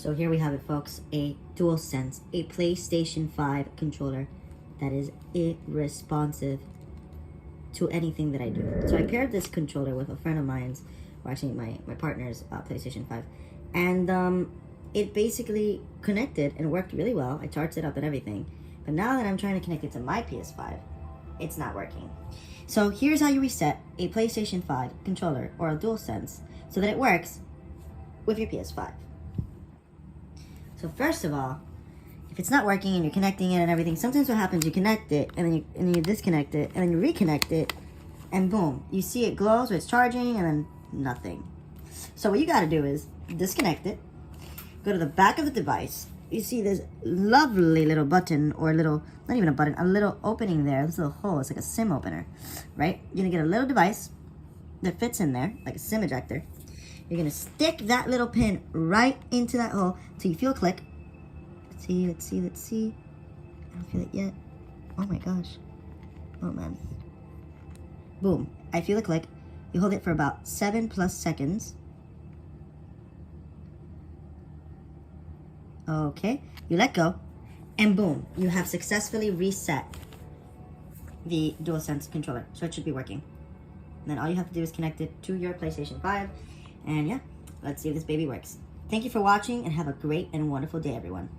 So here we have it, folks, a DualSense, a PlayStation 5 controller that is irresponsive to anything that I do. So I paired this controller with a friend of mine's, or actually my partner's PlayStation 5, and it basically connected and worked really well. I charged it up and everything, but now that I'm trying to connect it to my PS5, it's not working. So here's how you reset a PlayStation 5 controller or a DualSense so that it works with your PS5. So first of all, if it's not working and you're connecting it and everything, sometimes what happens, you connect it and then you disconnect it and then you reconnect it, and boom, you see it glows or it's charging and then nothing. So what you got to do is disconnect it, go to the back of the device. You see this lovely little button, or a little, not even a button, a little opening there, this little hole. It's like a SIM opener, right? You're gonna get a little device that fits in there, like a SIM ejector. You're gonna stick that little pin right into that hole till you feel a click. Let's see. I don't feel it yet. Oh my gosh. Oh man. Boom. I feel a click. You hold it for about 7+ seconds. Okay. You let go. And boom. You have successfully reset the DualSense controller. So it should be working. And then all you have to do is connect it to your PlayStation 5. And yeah, let's see if this baby works. Thank you for watching and have a great and wonderful day, everyone.